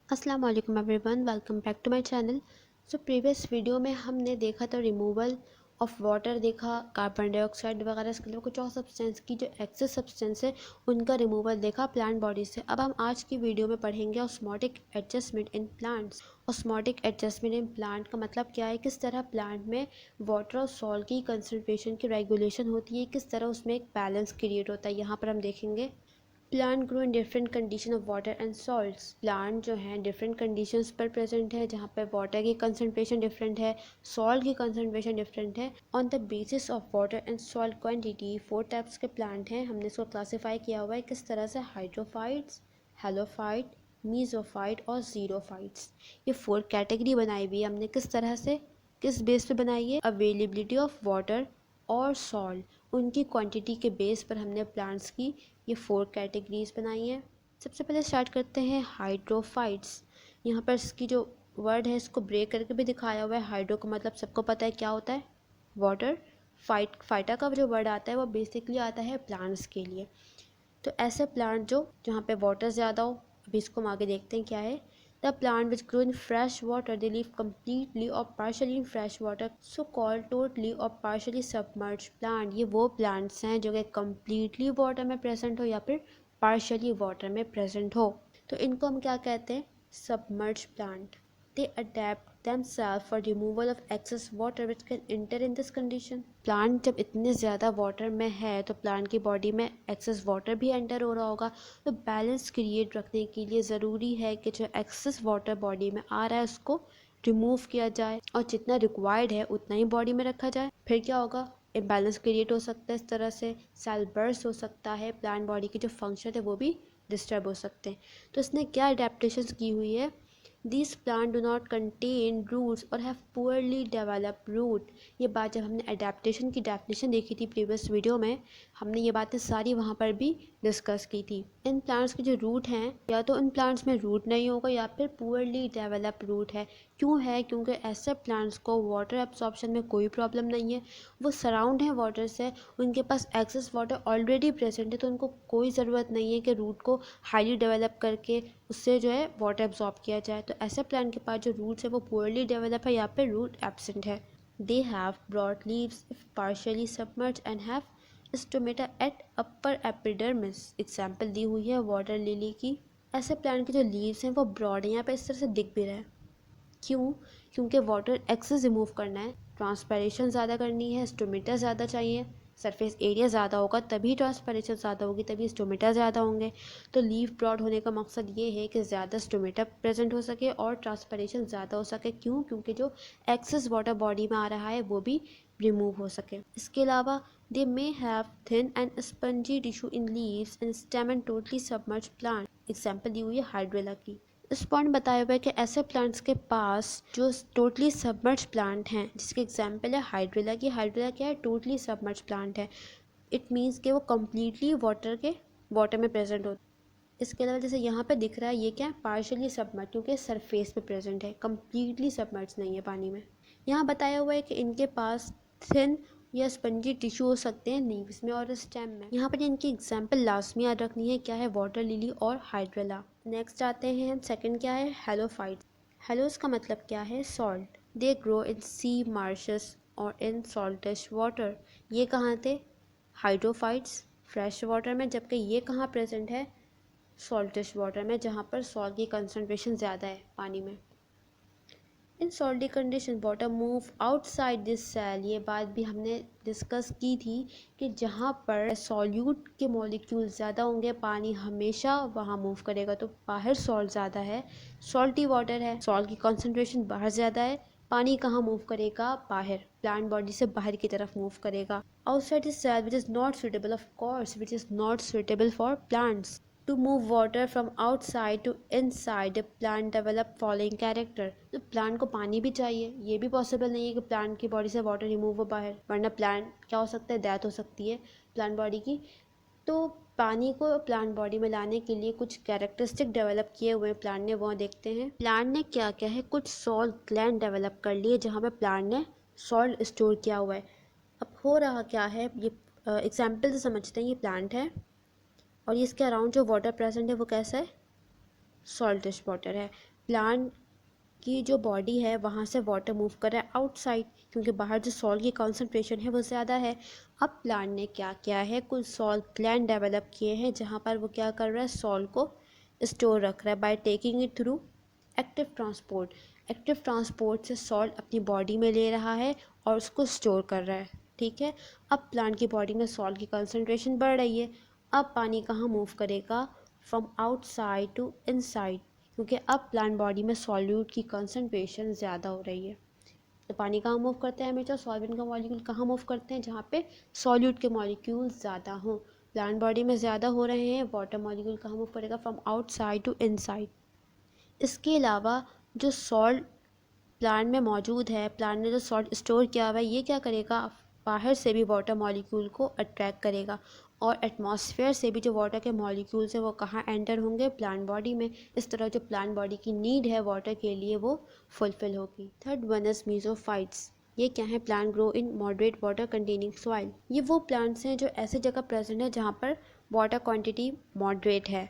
अस्सलाम वालेकुम everyone, welcome back to my channel. Previous video में हमने देखा था रिमूवल ऑफ वाटर, देखा कार्बन डाइऑक्साइड वगैरह, इसके अलावा कुछ और सब्सटेंस की जो एक्सेस सब्सटेंस है उनका रिमूवल देखा प्लांट बॉडी से। अब हम आज की वीडियो में पढ़ेंगे osmotic adjustment in plants. Osmotic adjustment in plant का मतलब क्या है, किस तरह प्लांट में वाटर और सॉल्ट की कंसनट्रेशन की रेगुलेशन होती है, किस तरह उसमें एक बैलेंस क्रिएट होता है, यहाँ पर हम देखेंगे। Plant grow in different condition of water and salts. Plant जो है डिफरेंट कंडीशंस पर प्रेजेंट है, जहाँ पे वाटर की कंसनट्रेशन डिफरेंट है, सॉल्ट की कंसनट्रेशन डिफरेंट है। On the basis of water and salt quantity 4 types के प्लांट हैं, हमने इसको क्लासीफाई किया हुआ है किस तरह से, हाइड्रोफाइट्स, हेलोफाइट, मीजोफाइट और जीरोफाइट्स। ये 4 कैटेगरी बनाई हुई है हमने, किस तरह से, किस बेस पे बनाई है, अवेलेबिलिटी ऑफ वाटर और सॉल्ट, उनकी क्वांटिटी के बेस पर हमने प्लांट्स की ये 4 कैटेगरीज बनाई हैं। सबसे पहले स्टार्ट करते हैं हाइड्रोफाइट्स। यहाँ पर इसकी जो वर्ड है इसको ब्रेक करके भी दिखाया हुआ है। हाइड्रो का मतलब सबको पता है क्या होता है, वाटर। फाइटा का जो वर्ड आता है वो बेसिकली आता है प्लांट्स के लिए। तो ऐसे प्लांट जो जहाँ पे वाटर ज़्यादा हो, अभी इसको हम आगे देखते हैं क्या है। The plant which grow in fresh water, they live completely और partially in fresh water, so called totally और पार्शली सबमर्ज प्लांट। ये वो प्लांट्स हैं जो कि कम्प्लीटली वाटर में प्रेजेंट हो या फिर पार्शली वाटर में प्रेजेंट हो, तो इनको हम क्या कहते हैं, submerge plant. They adapt themselves for removal of excess water which can enter in this condition. Plant जब इतने ज़्यादा वाटर में है तो प्लांट की बॉडी में एक्सेस वाटर भी एंटर हो रहा होगा, तो बैलेंस क्रिएट रखने के लिए ज़रूरी है कि जो एक्सेस वाटर बॉडी में आ रहा है उसको रिमूव किया जाए और जितना रिक्वायर्ड है उतना ही बॉडी में रखा जाए। फिर क्या होगा, इम्बैलेंस क्रिएट हो सकता है, इस तरह से सेल बर्स्ट हो सकता है, प्लांट बॉडी की जो फंक्शन है वो भी डिस्टर्ब हो सकते हैं। तो इसने क्या अडेप्टेशंस की हुई है, These plants do not contain roots or have poorly developed root। ये बात जब हमने अडेप्टेशन की डेफिनेशन देखी थी प्रीवियस वीडियो में, हमने ये बातें सारी वहाँ पर भी डिस्कस की थी। इन प्लांट्स के जो रूट हैं, या तो इन प्लांट्स में रूट नहीं होगा या फिर पुअरली डेवलप रूट है। क्यों है, क्योंकि ऐसे प्लांट्स को वाटर एब्सॉर्प्शन में कोई प्रॉब्लम नहीं है, वो सराउंड हैं वाटर से, उनके पास एक्सेस वाटर ऑलरेडी प्रेजेंट है, तो उनको कोई ज़रूरत नहीं है कि रूट को हाईली डेवलप करके उससे जो है वाटर एब्जॉर्ब किया जाए। तो ऐसे प्लांट के पास जो रूट्स है वो पुअरली डेवलप है या फिर रूट एब्सेंट है। They have broad leaves if partially submerge and have stomata at upper epidermis. Example दी हुई है वाटर लिली की। ऐसे प्लांट के जो लीव्स हैं वो ब्रॉड हैं, यहाँ पे इस तरह से दिख भी रहा है। क्यों, क्योंकि वाटर एक्सेस रिमूव करना है, ट्रांसपैरेशन ज़्यादा करनी है, स्टोमेटा ज़्यादा चाहिए, सरफेस एरिया ज़्यादा होगा तभी ट्रांसपैरेशन ज़्यादा होगी, तभी स्टोमेटा ज़्यादा होंगे। तो लीफ ब्रॉड होने का मकसद ये है कि ज़्यादा स्टोमेटा प्रेजेंट हो सके और ट्रांसपैरेशन ज़्यादा हो सके। क्यों, क्योंकि जो एक्सेस वाटर बॉडी में आ रहा है वो भी रिमूव हो सके। इसके अलावा they may have thin and spongy tissue in leaves and stem and totally submerge plant. Example दी हुई है हाइड्रेला की। इस पॉइंट बताया हुआ है कि ऐसे प्लांट्स के पास जो टोटली सबमर्ज प्लांट हैं, जिसके एग्जांपल है हाइड्रेला की। हाइड्रेला क्या है, टोटली सबमर्ज प्लांट है। इट मीन्स कि वो कम्प्लीटली वाटर में प्रेजेंट होता है। इसके अलावा जैसे यहाँ पे दिख रहा है, ये क्या है, पार्शियली सबमर्ज, क्योंकि सरफेस पे प्रेजेंट है, कम्प्लीटली सबमर्ज नहीं है पानी में। यहाँ बताया हुआ है कि इनके पास थिन या स्पंजी टिश्यू हो सकते हैं लीव्स में और स्टेम में। यहाँ पर इनकी एग्जाम्पल लाजमी याद रखनी है, क्या है, वाटर लिली और हाइड्रेला। नेक्स्ट आते हैं हम, सेकंड क्या है, हेलोफाइट्स। हेलोस का मतलब क्या है, salt. They grow in sea marshes और इन सॉल्टिश वाटर। ये कहाँ थे, हाइड्रोफाइट्स, फ्रेश वाटर में, जबकि ये कहाँ प्रेजेंट है, सॉल्टिश वाटर में, जहाँ पर सॉल्ट की कंसनट्रेशन ज़्यादा है पानी में। In salty condition water move outside this cell. ये बात भी हमने डिस्कस की थी कि जहाँ पर सॉल्यूट के मॉलिक्यूल ज़्यादा होंगे पानी हमेशा वहाँ मूव करेगा। तो बाहर सॉल्ट ज़्यादा है, सॉल्टी वाटर है, सॉल्ट की कॉन्सेंट्रेशन बाहर ज़्यादा है, पानी कहाँ मूव करेगा, बाहर, प्लांट बॉडी से बाहर की तरफ मूव करेगा। Outside this cell which is not suitable, of course which is not suitable for plants. To move water from outside to inside, the plant develop following character। तो plant को पानी भी चाहिए, ये भी पॉसिबल नहीं है कि प्लांट की बॉडी से वाटर रिमूव हो बाहर, वरना प्लांट क्या हो सकता है, डेथ हो सकती है प्लांट बॉडी की। तो पानी को प्लांट बॉडी में लाने के लिए कुछ कैरेक्टरिस्टिक डेवलप किए हुए प्लांट ने, वो देखते हैं। प्लांट ने क्या क्या है, कुछ सॉल्ट ग्लैंड डेवलप कर लिए जहाँ पे प्लांट ने सॉल्ट स्टोर किया हुआ है। अब हो रहा क्या है, ये एग्जाम्पल से समझते हैं। ये प्लांट है और ये इसके अराउंड जो वाटर प्रेजेंट है वो कैसा है, सॉल्टिश वाटर है। प्लांट की जो बॉडी है वहाँ से वाटर मूव कर रहा है आउटसाइड, क्योंकि बाहर जो सॉल्ट की कॉन्सेंट्रेशन है वो ज़्यादा है। अब प्लांट ने क्या किया है, कुछ सॉल्ट ग्लैंड डेवलप किए हैं जहाँ पर वो क्या कर रहा है, सॉल्ट को स्टोर रख रहा है by taking it through active transport. Active transport से सॉल्ट अपनी बॉडी में ले रहा है और उसको स्टोर कर रहा है। ठीक है, अब प्लांट की बॉडी में सॉल्ट की कंसंट्रेशन बढ़ रही है। अब पानी कहाँ मूव करेगा, फ्रॉम आउटसाइड टू इनसाइड, क्योंकि अब प्लांट बॉडी में सॉल्यूट की कंसंट्रेशन ज़्यादा हो रही है। तो पानी कहाँ मूव करते हैं, हमेशा सॉल्वेंट का मॉलिक्यूल कहाँ मूव करते हैं, जहाँ पे सॉल्यूट के मॉलिक्यूल ज़्यादा हों। प्लांट बॉडी में ज़्यादा हो रहे हैं, वाटर मॉलिक्यूल कहाँ मूव करेगा, फ्रॉम आउटसाइड टू इनसाइड। इसके अलावा जो सॉल्ट प्लांट में मौजूद है, प्लांट ने जो सॉल्ट स्टोर किया हुआ है, ये क्या करेगा, बाहर से भी वाटर मॉलिक्यूल को अट्रैक्ट करेगा और एटमॉस्फेयर से भी जो वाटर के मॉलिक्यूल्स हैं वो कहाँ एंटर होंगे, प्लांट बॉडी में। इस तरह जो प्लांट बॉडी की नीड है वाटर के लिए वो फुलफिल होगी। Third one is mesophytes. ये क्या है, plant grow in moderate water containing soil. ये वो प्लांट्स हैं जो ऐसे जगह प्रेजेंट है जहाँ पर वाटर क्वांटिटी मॉडरेट है।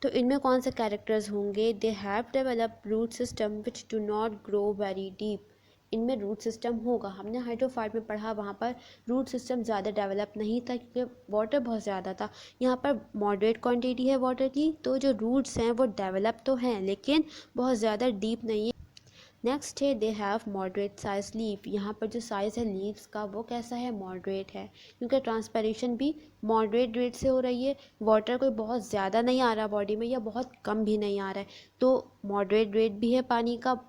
तो इनमें कौन से कैरेक्टर्स होंगे, they have develop root system which do not grow very deep. इनमें रूट सिस्टम होगा, हमने हाइड्रोफाइट में पढ़ा, वहाँ पर रूट सिस्टम ज़्यादा डेवलप नहीं था क्योंकि वाटर बहुत ज़्यादा था। यहाँ पर मॉडरेट क्वांटिटी है वाटर की, तो जो रूट्स हैं वो डेवलप तो हैं लेकिन बहुत ज़्यादा डीप नहीं है। नेक्स्ट है, they have moderate size leaf. यहाँ पर जो साइज़ है लीव्स का वो कैसा है, मॉडरेट है, क्योंकि ट्रांसपेरेशन भी मॉडरेट रेट से हो रही है। वाटर कोई बहुत ज़्यादा नहीं आ रहा बॉडी में या बहुत कम भी नहीं आ रहा है, तो मॉडरेट रेट भी है पानी का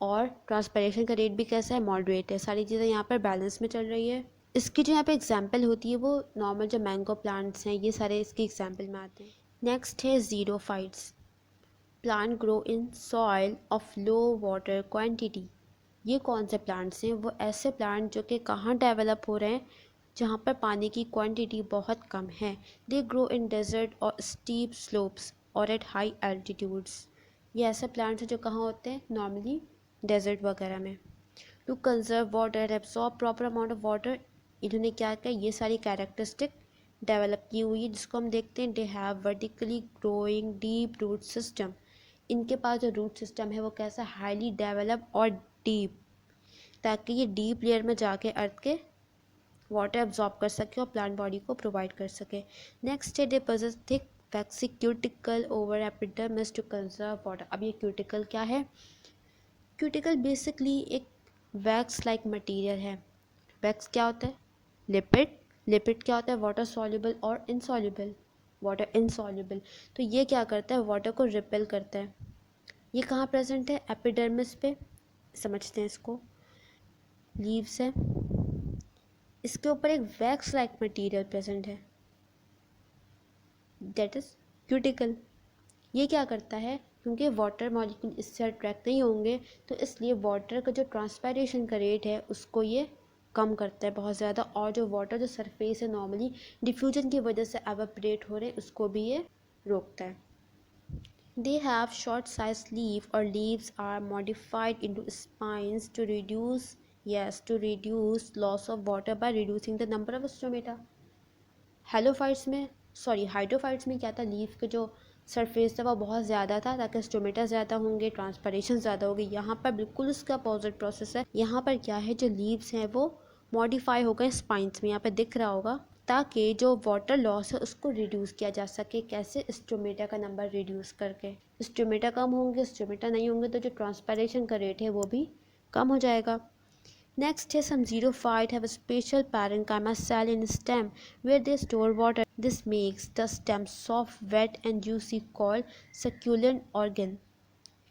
और ट्रांसपेरेशन का रेट भी कैसा है, मॉडरेट है। सारी चीज़ें यहाँ पर बैलेंस में चल रही है। इसकी जो यहाँ पे एग्जाम्पल होती है वो नॉर्मल जो मैंगो प्लांट्स हैं, ये सारे इसकी एग्जाम्पल में आते हैं। नेक्स्ट है xerophytes. Plant grow in soil of low water quantity. ये कौन से प्लांट्स हैं, वो ऐसे प्लांट जो कि कहाँ डेवलप हो रहे हैं, जहाँ पर पानी की क्वांटिटी बहुत कम है। दे ग्रो इन डेजर्ट और स्टीप स्लोप्स और एट हाई एल्टीट्यूड्स। ये ऐसे प्लांट्स हैं जो कहाँ होते हैं, नॉर्मली डेजर्ट वगैरह में। To conserve water, absorb proper amount of water. इन्होंने क्या किया, ये सारी कैरेक्टरिस्टिक डेवलप की हुई है जिसको हम देखते हैं। They have vertically growing deep root system. इनके पास जो रूट सिस्टम है वो कैसा, हाईली डेवलप और डीप, ताकि ये डीप लेयर में जाके अर्थ के वाटर एब्जॉर्ब कर सके और प्लांट बॉडी को प्रोवाइड कर सके। नेक्स्ट है, they possess thick waxy cuticle over epidermis to conserve water. अब ये क्यूटिकल क्या है, क्यूटिकल बेसिकली एक वैक्स लाइक मटेरियल है। वैक्स क्या होता है, लिपिड। लिपिड क्या होता है, वाटर सॉल्युबल और इनसॉल्युबल, वाटर इनसॉल्युबल। तो ये क्या करता है, वाटर को रिपेल करता है। ये कहाँ प्रेजेंट है, एपिडर्मिस पे, समझते हैं इसको। लीव्स है, इसके ऊपर एक वैक्स लाइक मटेरियल प्रेजेंट है, दैट इज क्यूटिकल। ये क्या करता है, क्योंकि वाटर मॉलिक्यूल इससे अट्रैक्ट नहीं होंगे तो इसलिए वाटर का जो ट्रांसपायरेशन का रेट है उसको ये कम करता है बहुत ज़्यादा, और जो वाटर जो सरफेस है नॉर्मली डिफ्यूजन की वजह से एवापोरेट हो रहे हैं उसको भी ये रोकता है। They have short sized leaf or leaves are modified into spines to reduce loss of water by reducing the number of stomata. Hydrophytes में क्या था, लीफ के जो सरफेस था वो बहुत ज़्यादा था ताकि स्टोमेटा ज़्यादा होंगे, ट्रांसपरेशन ज़्यादा होगी। यहाँ पर बिल्कुल उसका अपोजिट प्रोसेस है। यहाँ पर क्या है, जो लीव्स हैं वो मॉडिफाई हो गए स्पाइंस में, यहाँ पे दिख रहा होगा, ताकि जो वाटर लॉस है उसको रिड्यूस किया जा सके। कैसे, स्टोमेटा का नंबर रिड्यूस करके। स्टोमेटा कम होंगे, स्टोमेटा नहीं होंगे तो जो ट्रांसपरेशन का रेट है वो भी कम हो जाएगा। Next is some xerophyte have a special parenchyma cell in stem where they store water. This makes the stem soft, wet and juicy called succulent organ.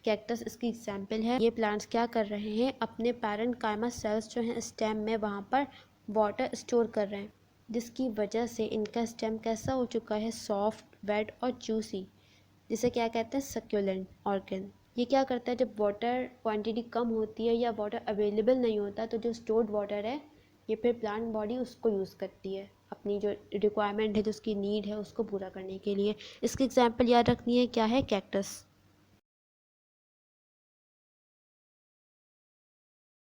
Cactus इसकी एग्जाम्पल है। ये प्लांट्स क्या कर रहे हैं, अपने पैरेंकाइमा सेल्स जो हैं स्टेम में वहाँ पर वाटर स्टोर कर रहे हैं, जिसकी वजह से इनका स्टेम कैसा हो चुका है, सॉफ्ट, वेट और जूसी, जिसे क्या कहते हैं, सक्यूलेंट ऑर्गन। ये क्या करता है, जब वाटर क्वांटिटी कम होती है या वाटर अवेलेबल नहीं होता तो जो स्टोर्ड वाटर है ये फिर प्लांट बॉडी उसको यूज़ करती है अपनी जो रिक्वायरमेंट है, जो उसकी नीड है उसको पूरा करने के लिए। इसकी एग्जांपल याद रखनी है, क्या है, कैक्टस।